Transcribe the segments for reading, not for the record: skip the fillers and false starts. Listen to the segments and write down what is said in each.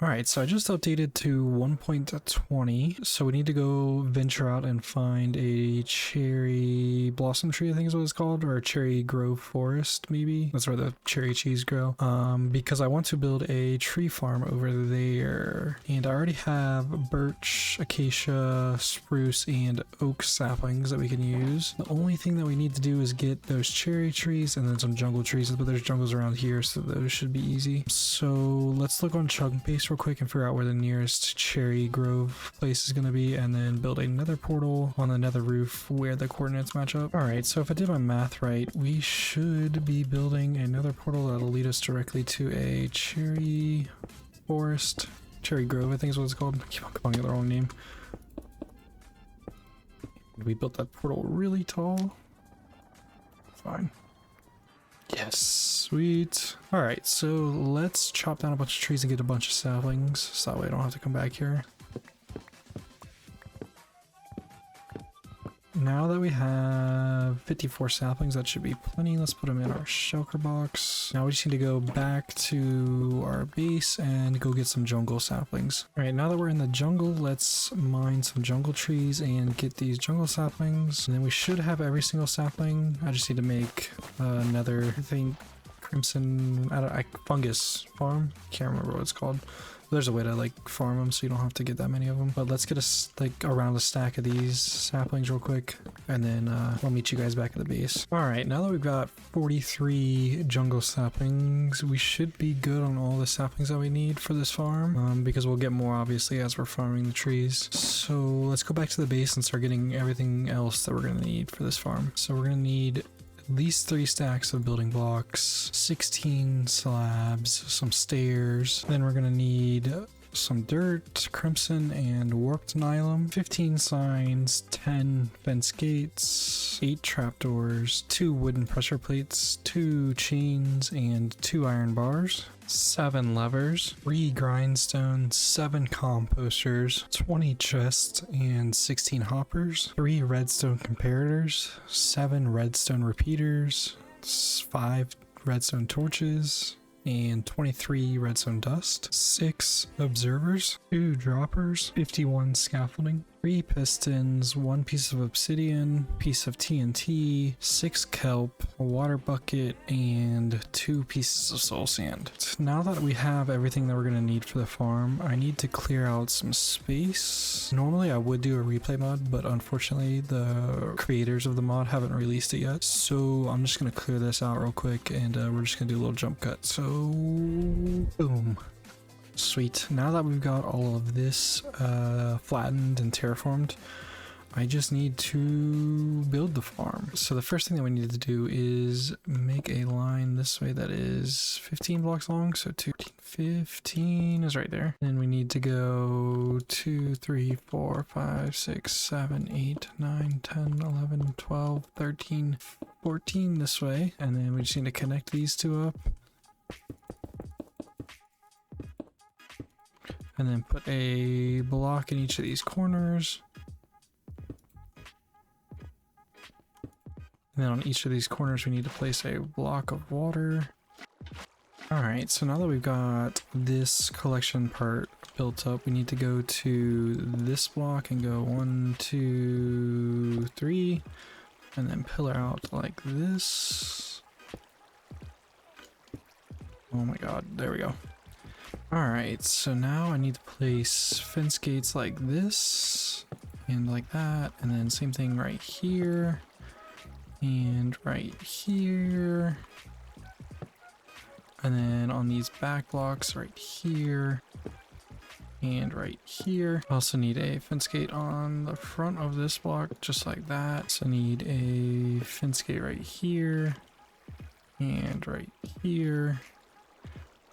All right, so I just updated to 1.20. So we need to go venture out and find a cherry blossom tree, I think is what it's called, or a cherry grove forest, maybe. That's where the cherry trees grow. Because I want to build a tree farm over there. And I already have birch, acacia, spruce, and oak saplings that we can use. The only thing that we need to do is get those cherry trees and then some jungle trees, but there's jungles around here, so those should be easy. So let's look on Chunk Base real quick and figure out where the nearest cherry grove place is going to be, and then build another portal on the nether roof where the coordinates match up. All right, so if I did my math right, we should be building another portal that'll lead us directly to a cherry forest, cherry grove, I think is what it's called. I keep on calling it the wrong name. We built that portal really tall. Fine. Yes, sweet. All right, so let's chop down a bunch of trees and get a bunch of saplings, so that way I don't have to come back here. Now that we have 54 saplings, that should be plenty. Let's put them in our shulker box. Now we just need to go back to our base and go get some jungle saplings. All right, now that we're in the jungle, let's mine some jungle trees and get these jungle saplings. And then we should have every single sapling. I just need to make another, I think, crimson, fungus farm. Can't remember what it's called. There's a way to like farm them so you don't have to get that many of them. But let's get around a stack of these saplings real quick, and then I'll meet you guys back at the base. All right, now that we've got 43 jungle saplings, we should be good on all the saplings that we need for this farm, because we'll get more obviously as we're farming the trees. So let's go back to the base and start getting everything else that we're gonna need for this farm. So we're gonna need at least 3 stacks of building blocks, 16 slabs, some stairs. Then we're gonna need some dirt, crimson, and warped nylon, 15 signs, 10 fence gates, 8 trapdoors, 2 wooden pressure plates, 2 chains, and 2 iron bars, 7 levers, 3 grindstones, 7 composters, 20 chests, and 16 hoppers, 3 redstone comparators, 7 redstone repeaters, 5 redstone torches, and 23 redstone dust, 6 observers, 2 droppers, 51 scaffolding, 3 pistons, 1 piece of obsidian, piece of TNT, 6 kelp, a water bucket, and 2 pieces of soul sand. Now that we have everything that we're going to need for the farm, I need to clear out some space. Normally I would do a replay mod, but unfortunately the creators of the mod haven't released it yet. So I'm just going to clear this out real quick, and we're just going to do a little jump cut. So boom. Sweet. Now that we've got all of this flattened and terraformed, I just need to build the farm. So the first thing that we need to do is make a line this way that is 15 blocks long. So 15 is right there. And we need to go 2, 3, 4, 5, 6, 7, 8, 9, 10, 11, 12, 13, 14 this way. And then we just need to connect these two up. And then put a block in each of these corners. And then on each of these corners, we need to place a block of water. All right, so now that we've got this collection part built up, we need to go to this block and go 1, 2, 3, and then pillar out like this. Oh my God, there we go. Alright, so now I need to place fence gates like this, and like that, and then same thing right here, and right here, and then on these back blocks right here, and right here. I also need a fence gate on the front of this block, just like that. So I need a fence gate right here, and right here.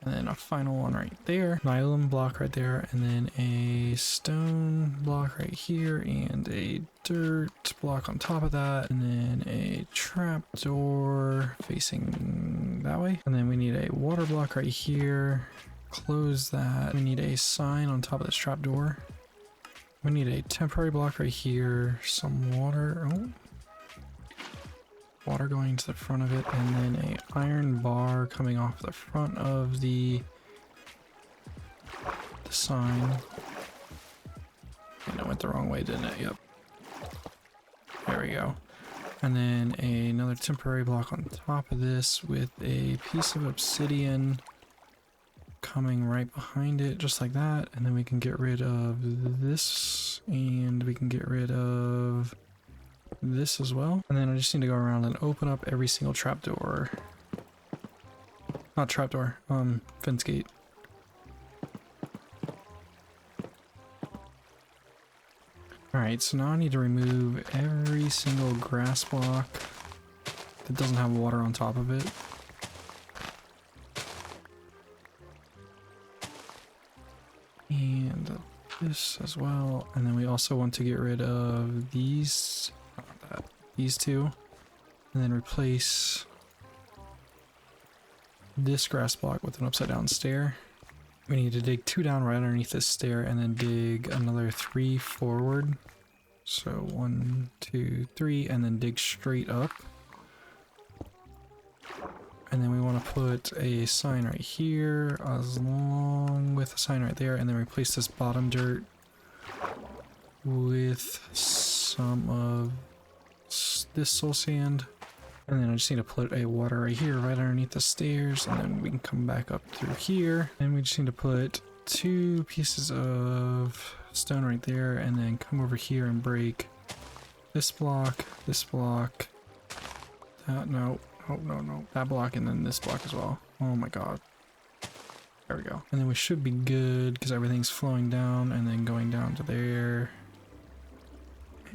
And then a final one right there, nylon block right there, and then a stone block right here, and a dirt block on top of that, and then a trap door facing that way. And then we need a water block right here, close that. We need a sign on top of this trap door. We need a temporary block right here, some water. Oh. Water going to the front of it, and then a iron bar coming off the front of the sign. And it went the wrong way, didn't it? Yep. There we go. And then another temporary block on top of this with a piece of obsidian coming right behind it, just like that. And then we can get rid of this, and we can get rid of this as well. And then I just need to go around and open up every single trapdoor. Not trapdoor, fence gate. Alright, so now I need to remove every single grass block that doesn't have water on top of it. And this as well. And then we also want to get rid of these, these two, and then replace this grass block with an upside down stair. We need to dig 2 down right underneath this stair and then dig another 3 forward. So 1, 2, 3, and then dig straight up. And then we want to put a sign right here along with a sign right there, and then replace this bottom dirt with some of this soul sand. And then I just need to put a water right here, right underneath the stairs, and then we can come back up through here. And we just need to put 2 pieces of stone right there, and then come over here and break this block, no, that block, and then this block as well. Oh my god. There we go. And then we should be good, because everything's flowing down and then going down to there.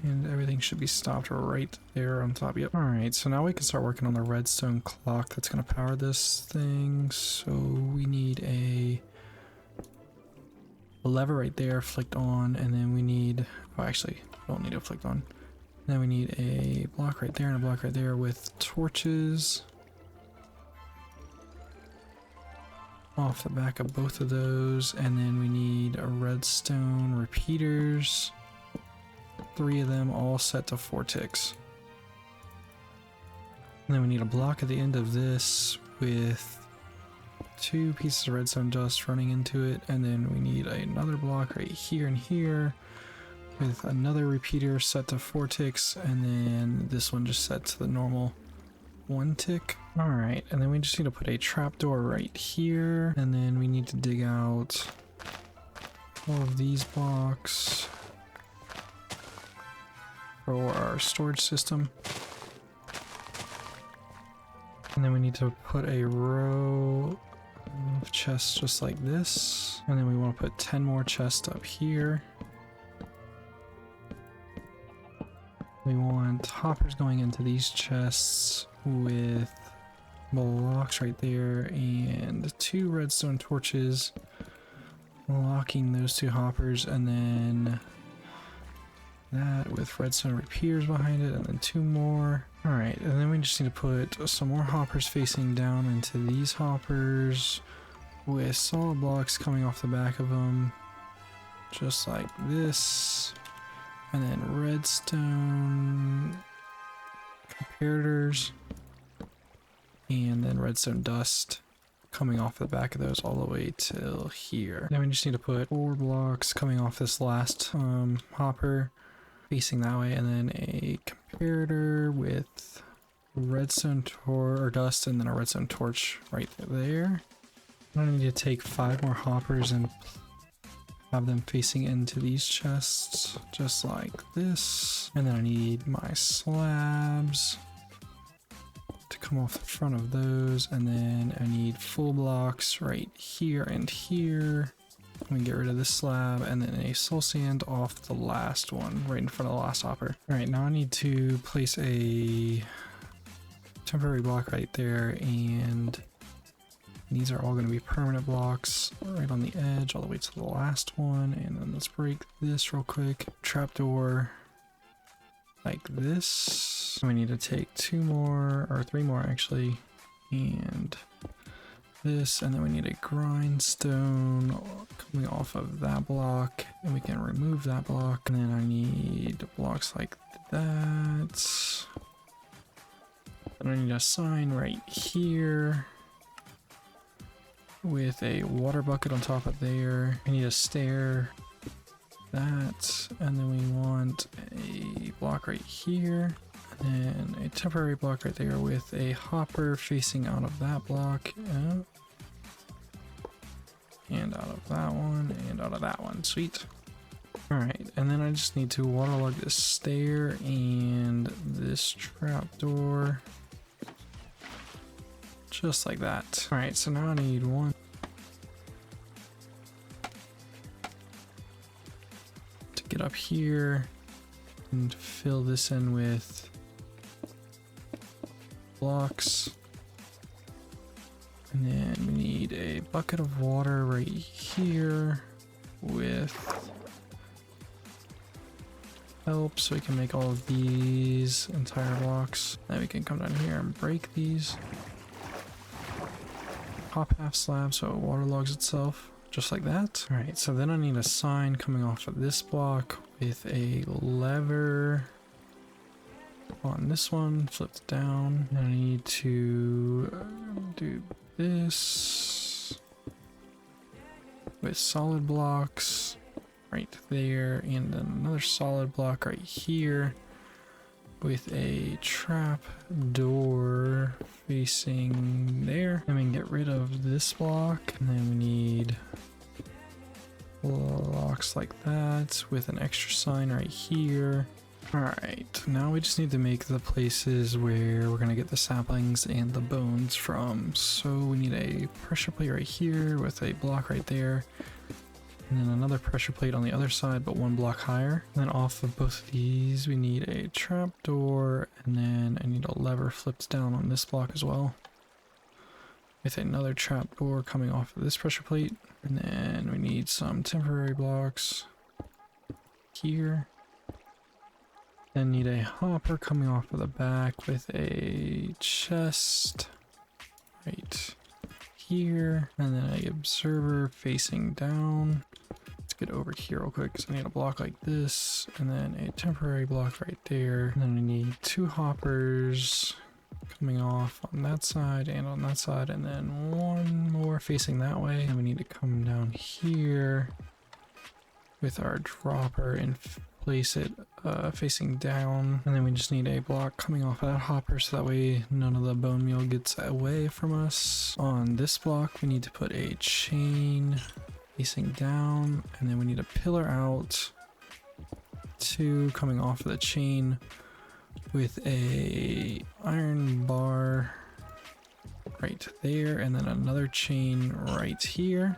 And everything should be stopped right there on top. Yep. Alright, so now we can start working on the redstone clock that's going to power this thing. So we need a lever right there flicked on, and then we need, oh actually, we don't need it flicked on. Then we need a block right there and a block right there with torches off the back of both of those. And then we need a redstone repeaters. 3 of them all set to 4 ticks. And then we need a block at the end of this with 2 pieces of redstone dust running into it, and then we need another block right here and here with another repeater set to 4 ticks, and then this one just set to the normal 1 tick. Alright, and then we just need to put a trapdoor right here, and then we need to dig out all of these blocks for our storage system. And then we need to put a row of chests just like this. And then we want to put 10 more chests up here. We want hoppers going into these chests with blocks right there, and 2 redstone torches locking those 2 hoppers, and then that with redstone repeaters behind it, and then 2 more. Alright, and then we just need to put some more hoppers facing down into these hoppers with solid blocks coming off the back of them, just like this. And then redstone comparators, and then redstone dust coming off the back of those all the way till here. Then we just need to put 4 blocks coming off this last hopper facing that way, and then a comparator with redstone or dust, and then a redstone torch right there. I need to take 5 more hoppers and have them facing into these chests just like this. And then I need my slabs to come off the front of those, and then I need full blocks right here and here. Let me get rid of this slab, and then a soul sand off the last one right in front of the last hopper. Alright, now I need to place a temporary block right there, and these are all going to be permanent blocks right on the edge all the way to the last one. And then let's break this real quick. Trapdoor like this. We need to take 2 more, or 3 more actually, and this, and then we need a grindstone coming off of that block, and we can remove that block. And then I need blocks like that. And I need a sign right here with a water bucket on top of there. We need a stair, that, and then we want a block right here, and a temporary block right there with a hopper facing out of that block, and out of that one, and out of that one. Sweet. Alright, and then I just need to waterlog this stair and this trapdoor. Just like that. Alright, so now I need one to get up here and fill this in with blocks. And then we need a bucket of water right here with help so we can make all of these entire blocks. Then we can come down here and break these. Pop half slab so it waterlogs itself, just like that. Alright, so then I need a sign coming off of this block with a lever on this one, flipped down. And I need to do this with solid blocks right there, and then another solid block right here with a trap door facing there. And we can get rid of this block, and then we need blocks like that with an extra sign right here. Alright, now we just need to make the places where we're gonna get the saplings and the bones from. So we need a pressure plate right here with a block right there, and then another pressure plate on the other side but one block higher. And then off of both of these we need a trapdoor, and then I need a lever flipped down on this block as well with another trapdoor coming off of this pressure plate. And then we need some temporary blocks here. Then need a hopper coming off of the back with a chest right here, and then an observer facing down. Let's get over here real quick because I need a block like this, and then a temporary block right there. And then we need two hoppers coming off on that side and on that side, and then one more facing that way. And we need to come down here with our dropper and place it facing down. And then we just need a block coming off of that hopper so that way none of the bone meal gets away from us. On this block we need to put a chain facing down, and then we need a pillar out, two coming off of the chain with a iron bar right there, and then another chain right here.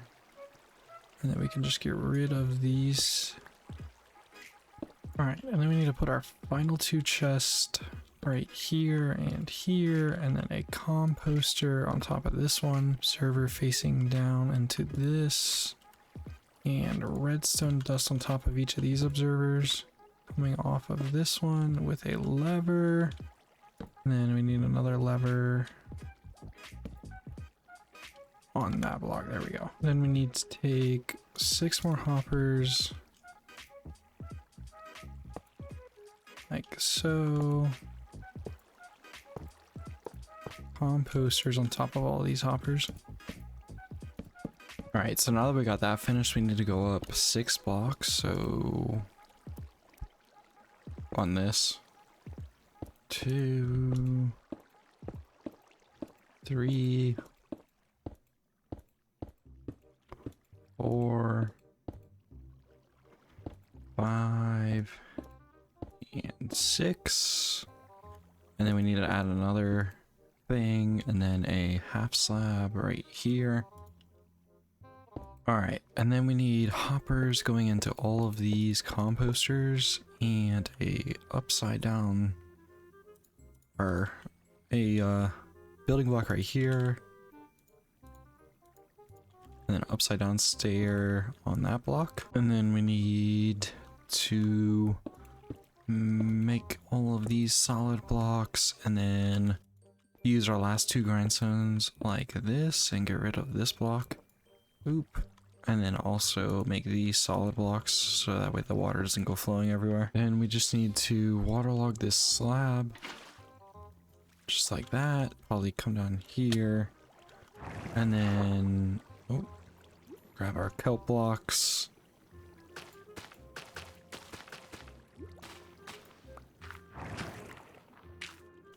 And then we can just get rid of these. Alright, and then we need to put our final two chests right here, and then a composter on top of this one, server facing down into this, and redstone dust on top of each of these observers coming off of this one with a lever. And then we need another lever on that block. There we go. Then we need to take 6 more hoppers like so. Composters on top of all these hoppers. Alright, so now that we got that finished, we need to go up 6 blocks. So on this, 2, 3, 4, 5, and 6. And then we need to add another thing, and then a half slab right here. Alright, and then we need hoppers going into all of these composters, and a upside down, or a building block right here, and then upside down stair on that block. And then we need to make all of these solid blocks, and then use our last 2 grindstones like this and get rid of this block. Oop. And then also make these solid blocks so that way the water doesn't go flowing everywhere. And we just need to waterlog this slab just like that. Probably come down here, and then Grab our kelp blocks.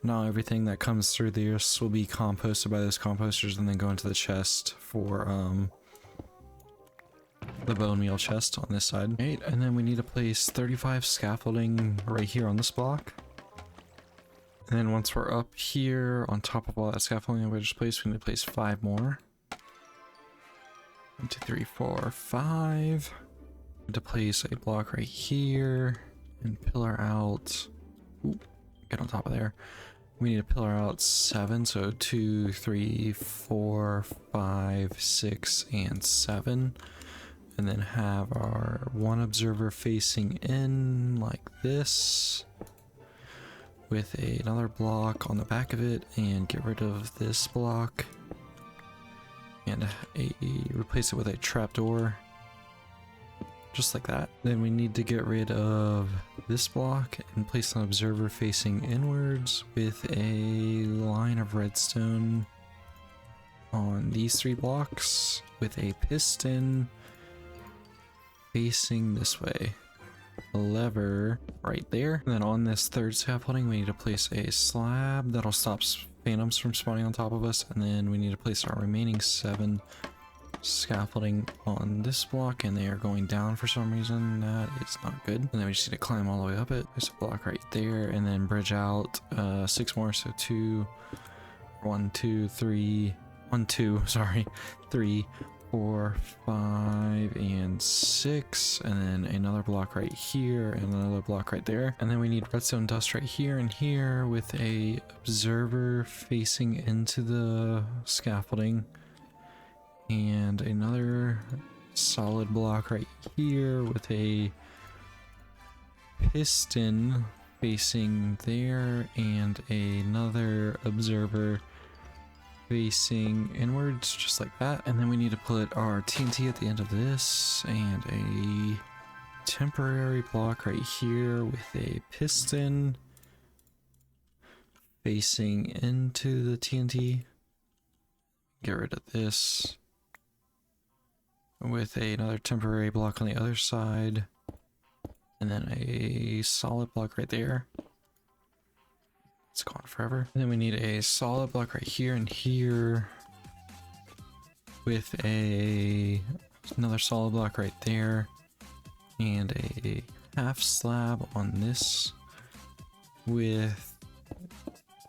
Now everything that comes through this will be composted by those composters and then go into the chest for the bone meal chest on this side. Right, and then we need to place 35 scaffolding right here on this block. And then once we're up here on top of all that scaffolding we just placed, we need to place 5 more. 1, 2, 3, 4, 5. To place a block right here and pillar out. Ooh, get on top of there. We need to pillar out 7, so 2, 3, 4, 5, 6, and 7. And then have our one observer facing in like this, with another block on the back of it, and get rid of this block and replace it with a trapdoor. Just like that. Then we need to get rid of this block and place an observer facing inwards with a line of redstone on these 3 blocks with a piston facing this way. A lever right there. And then on this 3rd scaffolding we need to place a slab that'll stop phantoms from spawning on top of us, and then we need to place our remaining 7 scaffolding on this block, and they are going down for some reason. That is not good. And then we just need to climb all the way up it. There's a block right there, and then bridge out 6 more, so 2, 1, 2, 3, 1, 2, sorry, 3, 4, 5, and 6, and then another block right here, and another block right there. And then we need redstone dust right here and here with a observer facing into the scaffolding, and another solid block right here with a piston facing there, and another observer facing inwards, just like that. And then we need to put our TNT at the end of this, and a temporary block right here with a piston facing into the TNT. Get rid of this with another temporary block on the other side, and then a solid block right there. It's gone forever. And then we need a solid block right here and here with another solid block right there, and a half slab on this with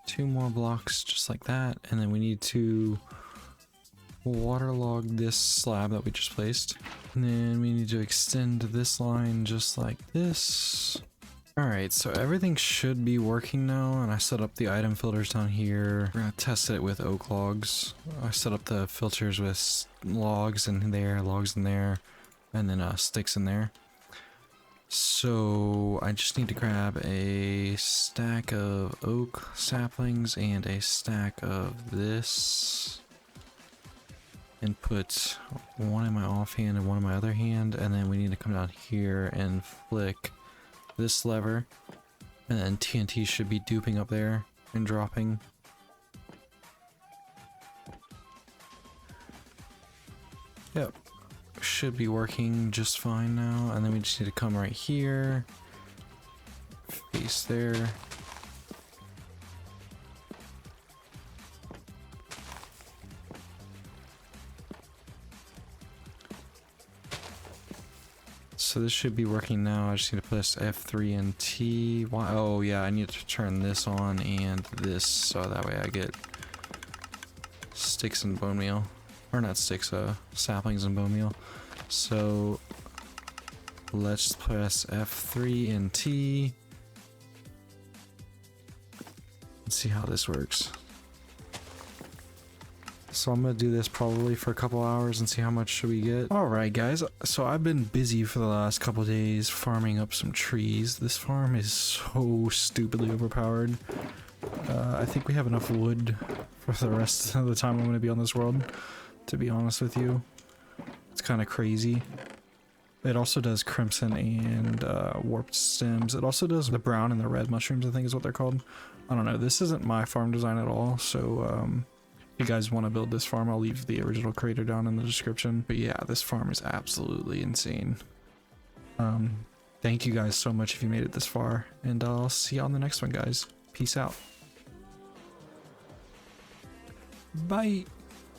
2 more blocks just like that. And then we need to waterlog this slab that we just placed, and then we need to extend this line just like this. Alright, so everything should be working now, and I set up the item filters down here. We're gonna test it with oak logs. I set up the filters with logs in there, and then sticks in there. So I just need to grab a stack of oak saplings and a stack of this, and put one in my offhand and one in my other hand, and then we need to come down here and flick this lever, and then TNT should be duping up there and dropping. Yep, should be working just fine now. And then we just need to come right here, face there. So this should be working now. I just need to press F3 and T. Why? Oh yeah, I need to turn this on and this, so that way I get sticks and bone meal. Or not sticks, saplings and bone meal. So let's press F3 and T. Let's see how this works. So I'm gonna do this probably for a couple hours and see how much should we get. Alright guys, so I've been busy for the last couple days farming up some trees. This farm is so stupidly overpowered. I think we have enough wood for the rest of the time I'm gonna be on this world, to be honest with you. It's kind of crazy. It also does crimson and warped stems. It also does the brown and the red mushrooms, I think is what they're called. I don't know, this isn't my farm design at all, so If you guys want to build this farm, I'll leave the original creator down in the description. But yeah, this farm is absolutely insane. Thank you guys so much if you made it this far, and I'll see you on the next one, guys. Peace out. Bye.